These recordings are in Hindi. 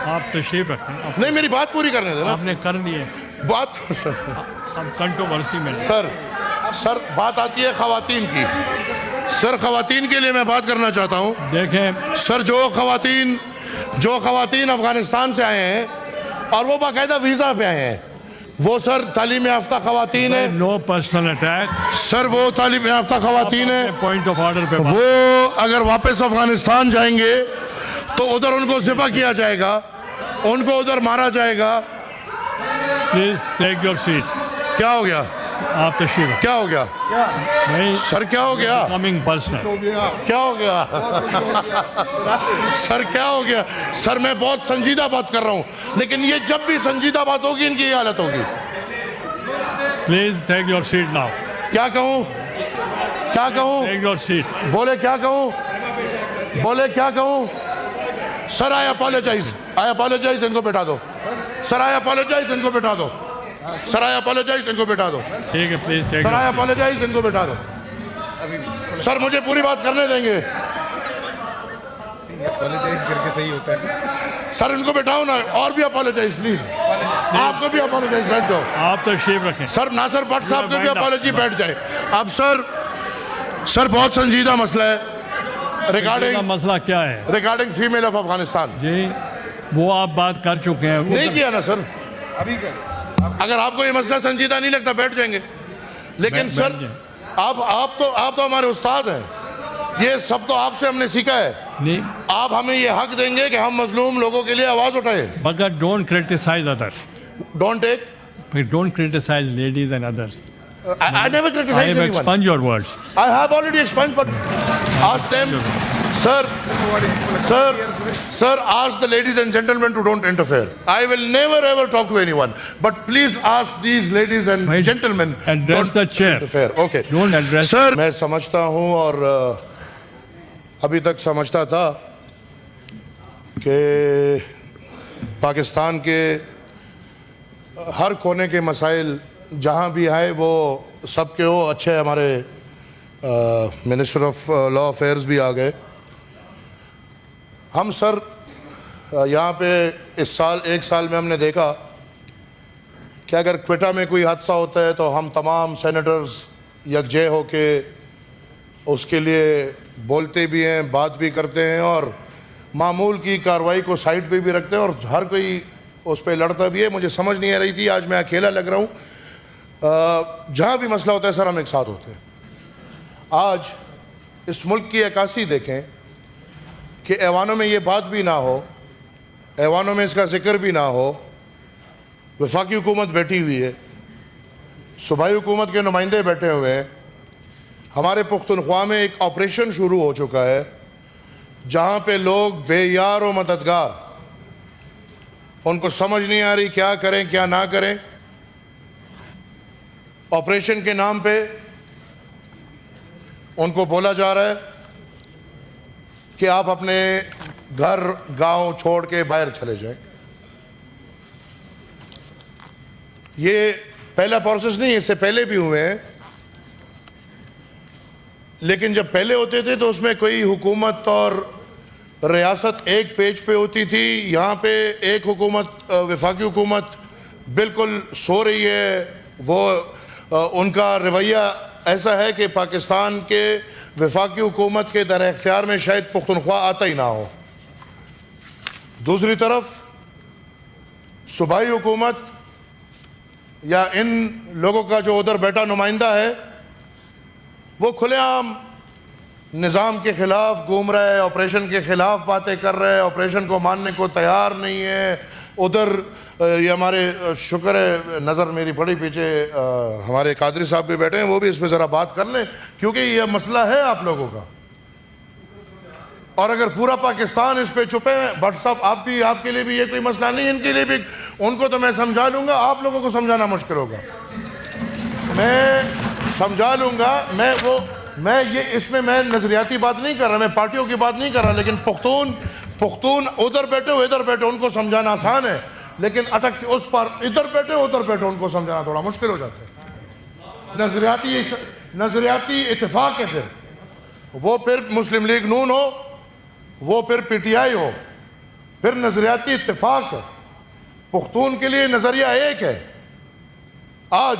आप तशरीफ रखें। नहीं मेरी बात पूरी करने देना। आपने कर ली है बात हम कंट्रोवर्सी में। सर बात आती है खवातीन की। सर खवातीन के लिए मैं बात करना चाहता हूँ। देखें सर, जो खवातीन अफगानिस्तान से आए हैं और वो बाकायदा वीज़ा पे आए हैं, वो सर तालीम याफ्ता खवातीन है। नो पर्सनल अटैक सर, वो तालीम याफ्ता खवातीन है। पॉइंट ऑफ ऑर्डर पे वो अगर वापस अफगानिस्तान जाएंगे तो उधर उनको ज़िबा किया जाएगा, उनको उधर मारा जाएगा। Please take your seat. क्या हो गया? आप तशरीफ। क्या हो गया? नहीं सर क्या हो गया? Coming personal. क्या हो गया? सर क्या हो गया? सर मैं बहुत संजीदा बात कर रहा हूँ, लेकिन ये जब भी संजीदा बात होगी इनकी ये हालत होगी। Please take your seat now. क्या कहूँ? क्या कहूँ? Take your seat. बोले क्या कहूँ? बोले क्या कहूँ? सर आई अपोलोजाइज, इनको बैठा दो। सर आई अपोलोजाइज, इनको बैठा दो। सर आई अपोलोजाइज, इनको बैठा दो। ठीक है, please take. Sir I apologize, इनको बैठा दो। सर मुझे पूरी बात करने देंगे? अपोलोजाइज करके सही होता है सर, इनको बैठाओ ना। और भी अपोलोजाइज प्लीज, आपको भी अपोलोजाइज, बैठ जाओ। आप तशरीफ रखें सर। नासिर भट्ट साहब को भी अपोलॉजी, बैठ जाए। अब सर बहुत संजीदा मसला है रिगार्डिंग। मसला क्या है? Regarding female of Afghanistan. जी वो आप बात कर चुके हैं। नहीं किया ना सर? अभी अगर आपको ये मसला संजीदा नहीं लगता बैठ जाएंगे, लेकिन सर आप तो हमारे उस्ताद हैं। ये सब तो आपसे हमने सीखा है। नहीं, आप हमें ये हक देंगे कि हम मजलूम लोगों के लिए आवाज उठाए। मगर don't criticize others. Don't criticize ladies and others. I never I criticize have anyone. expunged your words. I have already expunged, but ask them, sir, ask the ladies and gentlemen to don't interfere. I will never ever talk to anyone, but please ask these ladies and gentlemen. Address the chair. Interfere. Okay. Don't address. Sir, मैं समझता हूँ और अभी तक समझता था कि पाकिस्तान के हर कोने के मसाइल जहाँ भी आए वो सबके हो अच्छे। हमारे मिनिस्टर ऑफ लॉ अफेयर्स भी आ गए। हम सर यहाँ पे इस साल 1 साल में हमने देखा कि अगर क्वेटा में कोई हादसा होता है तो हम तमाम सेनेटर्स यकजे होके उसके लिए बोलते भी हैं, बात भी करते हैं और मामूल की कार्रवाई को साइड पे भी रखते हैं और हर कोई उस पर लड़ता भी है। मुझे समझ नहीं आ रही थी, आज मैं अकेला लग रहा हूँ। जहाँ भी मसला होता है सर हम एक साथ होते हैं। आज इस मुल्क की अक्कासी देखें कि ऐवानों में ये बात भी ना हो, ऐवानों में इसका जिक्र भी ना हो, वफाकी हुकूमत बैठी हुई है, सूबाई हुकूमत के नुमाइंदे बैठे हुए हैं, हमारे पुख्तनख्वा में एक ऑपरेशन शुरू हो चुका है जहां पे लोग बेयार और मददगार, उनको समझ नहीं आ रही क्या करें क्या ना करें। ऑपरेशन के नाम पे उनको बोला जा रहा है कि आप अपने घर गांव छोड़ के बाहर चले जाएं। ये पहला प्रोसेस नहीं, इससे पहले भी हुए हैं, लेकिन जब पहले होते थे तो उसमें कोई हुकूमत और रियासत एक पेज पे होती थी। यहाँ पे एक हुकूमत, वफाकी हुकूमत बिल्कुल सो रही है। वो उनका रवैया ऐसा है कि पाकिस्तान के वफाकी हुकूमत के दर इख्तियार में शायद पुख्तनख्वा आता ही ना हो। दूसरी तरफ सूबाई हुकूमत या इन लोगों का जो उधर बैठा नुमाइंदा है वो खुलेआम निज़ाम के ख़िलाफ़ घूम रहा है, ऑपरेशन के ख़िलाफ़ बातें कर रहा है, ऑपरेशन को मानने को तैयार नहीं है। उधर ये हमारे शुक्र है नज़र मेरी पड़ी पीछे हमारे कादरी साहब भी बैठे हैं, वो भी इस पर ज़रा बात कर लें, क्योंकि यह मसला है आप लोगों का। और अगर पूरा पाकिस्तान इस पे चुपे हैं, भट्ट साहब आप भी, आपके लिए भी ये कोई मसला नहीं, इनके लिए भी, उनको तो मैं समझा लूँगा, आप लोगों को समझाना मुश्किल होगा। मैं समझा लूँगा, मैं ये इसमें मैं नज़रियाती बात नहीं कर रहा, मैं पार्टियों की बात नहीं कर रहा, लेकिन पुख्तून उधर बैठे हो इधर बैठे उनको समझाना आसान है, लेकिन अटक उस पर इधर बैठे उधर बैठे उनको समझाना थोड़ा मुश्किल हो जाता है। नज़रियाती इत्तेफाक है, फिर वो फिर मुस्लिम लीग नून हो, वो फिर पीटीआई हो, फिर नज़रियाती इत्तेफाक है। पुख्तून के लिए नज़रिया एक है। आज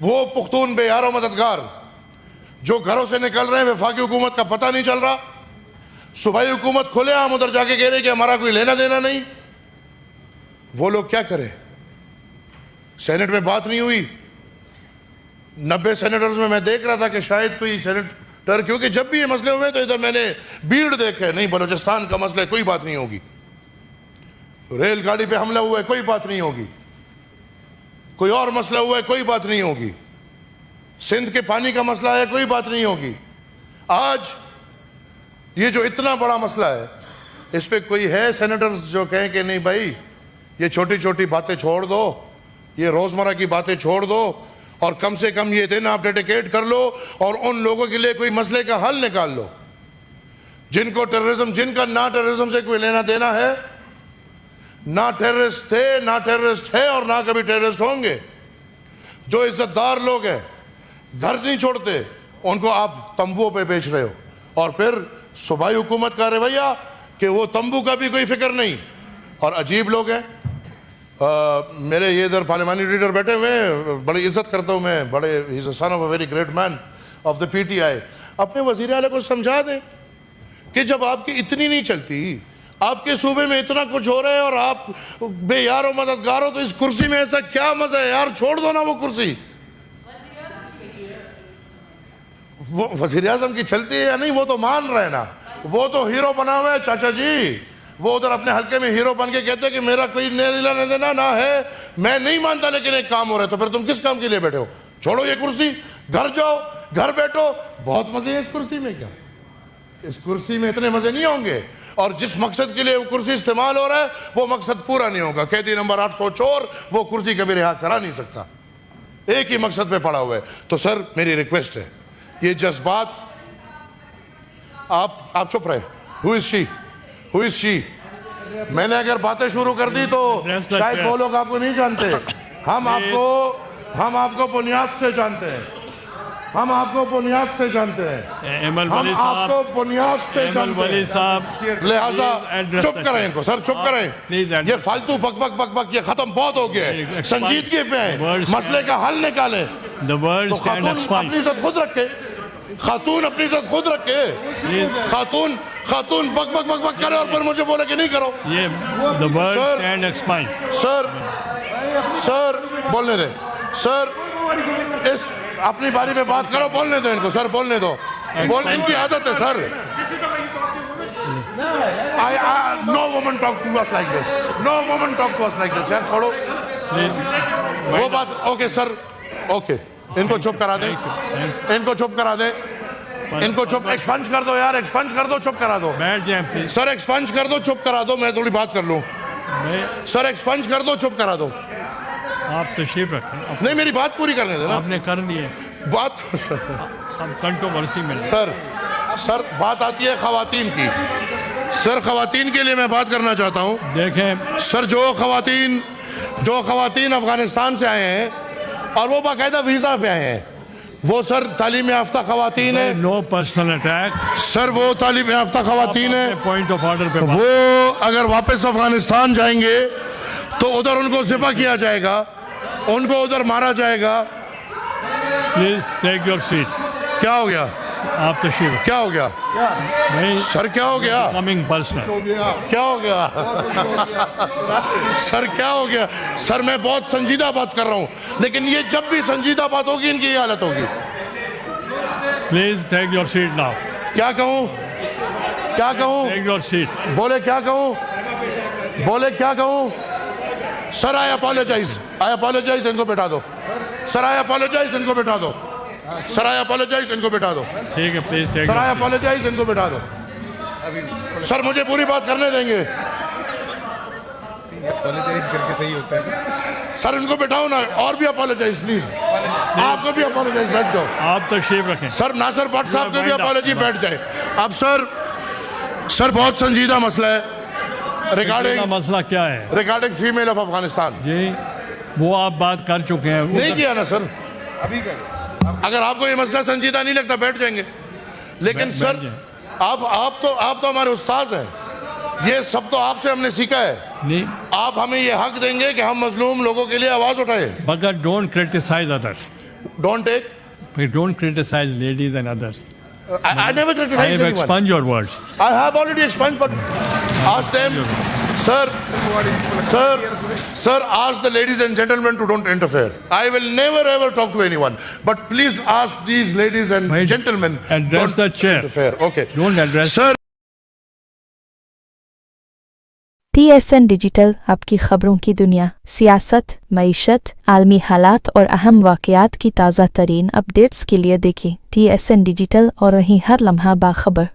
वो पुख्तून बेयार और मददगार जो घरों से निकल रहे हैं, वफाकी हुकूमत का पता नहीं चल रहा, सूबाई हुकूमत खुलेआम उधर जाके कह रहे कि हमारा कोई लेना देना नहीं, वो लोग क्या करें? सेनेट में बात नहीं हुई। 90 सेनेटर्स में मैं देख रहा था कि शायद कोई सेनेटर, क्योंकि जब भी ये मसले हुए तो इधर मैंने भीड़ देखे, नहीं बलूचिस्तान का मसला है कोई बात नहीं होगी, रेलगाड़ी पे हमला हुआ है कोई बात नहीं होगी, कोई और मसला हुआ है कोई बात नहीं होगी, सिंध के पानी का मसला है कोई बात नहीं होगी। आज ये जो इतना बड़ा मसला है, इस पे कोई है सेनेटर्स जो कहें कि नहीं भाई ये छोटी छोटी बातें छोड़ दो, ये रोजमर्रा की बातें छोड़ दो, और कम से कम ये दिन आप डेडिकेट कर लो और उन लोगों के लिए कोई मसले का हल निकाल लो जिनको टेररिज्म, जिनका ना टेररिज्म से कोई लेना देना है, ना टेररिस्ट थे, ना टेररिस्ट है और ना कभी टेररिस्ट होंगे, जो इज्जतदार लोग हैं, घर नहीं छोड़ते, उनको आप तंबुओं पे बेच रहे हो। और फिर सूबाई हुकूमत का रवैया कि वो तंबू का भी कोई फिक्र नहीं। और अजीब लोग हैं। मेरे ये इधर पार्लियामानी लीडर बैठे हुए हैं, बड़ी इज्जत करता हूँ मैं, बड़े, he is a son of a very great man of the PTI. अपने वजीर आला को समझा दें कि जब आपकी इतनी नहीं चलती, आपके सूबे में इतना कुछ हो रहा है और आप बेयार और मददगार हो, तो इस कुर्सी में ऐसा क्या मजा है यार, छोड़ दो ना वो कुर्सी। वो वज़ीर आज़म की चलती है या नहीं वो तो मान रहे ना, वो तो हीरो बना हुआ है चाचा जी, वो उधर अपने हल्के में हीरो बन के कहते हैं कि मेरा कोई लेना देना ना है, मैं नहीं मानता, लेकिन एक काम हो रहा है। तो फिर तुम किस काम के लिए बैठे हो? छोड़ो ये कुर्सी, घर जाओ, घर बैठो, बहुत मजे हैं इस कुर्सी में। क्या इस कुर्सी में इतने मजे नहीं होंगे? और जिस मकसद के लिए वो कुर्सी इस्तेमाल हो रहा है वो मकसद पूरा नहीं होगा। कैदी नंबर 800 चोर वो कुर्सी कभी रिहा करा नहीं सकता, एक ही मकसद पे पड़ा हुआ है। तो सर मेरी रिक्वेस्ट है, ये जज्बात आप चुप रहे। Who is she? मैंने अगर बातें शुरू कर दी तो शायद वो लोग आपको नहीं जानते, हम आपको बुनियाद से जानते हैं, हम आपको बुनियाद से जानते हैं, हम आपको बुनियाद से जानते हैं। लिहाजा चुप करें इनको, सर चुप करें, ये फालतू बक बक बक बक ये खत्म बहुत हो गया है, संजीदगी पे मसले का हल निकालें। तो खातून अपनी इज्जत खुद रखे, खातून अपनी इज्जत खुद रखे, खातून बक बक बक बक करे और फिर मुझे बोले कि नहीं करो। ये the word stand explain. Sir बोलने दे, सर इस अपनी बारी में बात करो, बोलने दो इनको, सर बोलने दो, इनकी आदत है sir. No woman talk to us like this, no woman talk to us like this, यार छोड़ो वो बात। Okay sir, okay. इनको चुप करा दे, इनको चुप करा दे, इनको चुप, एक्सपंज कर दो यार, एक्सपंज कर दो, चुप करा दो। बैठ जाए प्लीज। सर एक्सपंज कर दो, चुप करा दो, मैं थोड़ी बात कर लूं। सर एक्सपंज कर दो, चुप करा दो। आप तशरीफ रखें। नहीं, मेरी बात पूरी करने देना। आपने कर दिए बात अब कंट्रोवर्सी में। सर बात आती है खवातीन की। सर खवातीन के लिए मैं बात करना चाहता हूं। देखें सर जो खवातीन अफगानिस्तान से आए हैं और वो बाकायदा वीज़ा पे आए हैं, वो सर तालीम याफ्ता खवातीन है। No personal attack. सर वो तालीम याफ्ता खवातीन है। पॉइंट ऑफ ऑर्डर पे वो अगर वापस अफगानिस्तान जाएंगे तो उधर उनको ज़िबा किया जाएगा, उनको उधर मारा जाएगा। Please take your seat. क्या हो गया? आप तशरीफ। क्या हो गया? नहीं सर क्या हो गया? Coming personal. क्या हो गया? सर क्या हो गया? सर मैं बहुत संजीदा बात कर रहा हूँ, लेकिन ये जब भी संजीदा बात होगी इनकी ये हालत होगी। Please take your seat now. क्या कहूँ? क्या कहूँ? Take your seat. बोले क्या कहूँ? बोले क्या कहूँ? सर आई अपोलोजाइज, इनको बैठा दो। सर आई अपोलोजाइज, इनको बैठा दो। सर आई अपोलोजाइज, इनको बैठा दो। ठीक है please take. Sir I apologize, इनको बैठा दो। सर मुझे पूरी बात करने देंगे। अपोलोजाइज करके सही होता है। सर इनको बैठाओ ना, और भी अपोलोजाइज प्लीज। आपको भी अपोलोजाइज, बैठ जाओ। आप तशरीफ रखें। सर नासिर भट्ट साहब को भी अपोलॉजी, बैठ जाए। अब सर बहुत संजीदा मसला है का मसला क्या है? Regarding female of Afghanistan. जी वो आप बात कर चुके हैं। नहीं किया ना सर। अभी कर। अगर आपको ये मसला संजीदा नहीं लगता बैठ जाएंगे, लेकिन सर आप तो हमारे उस्ताद हैं, ये सब तो आपसे हमने सीखा है। नहीं आप हमें ये हक देंगे कि हम मजलूम लोगों के लिए आवाज उठाए। But don't criticize others. Don't take, We don't criticize ladies and others. I never I criticize have anyone. expunged your words. I have already expunged, but ask them, sir, ask the ladies and gentlemen to don't interfere. I will never ever talk to anyone, but please ask these ladies and Wait, gentlemen. address don't the chair. Interfere. Okay. Don't address. Sir. TSN digital आपकी खबरों की दुनिया, सियासत, मईशत, आलमी हालात और अहम वाक़यात की ताज़ा तरीन अपडेट्स के लिए देखें TSN डिजिटल और रही हर लम्हा बाखबर।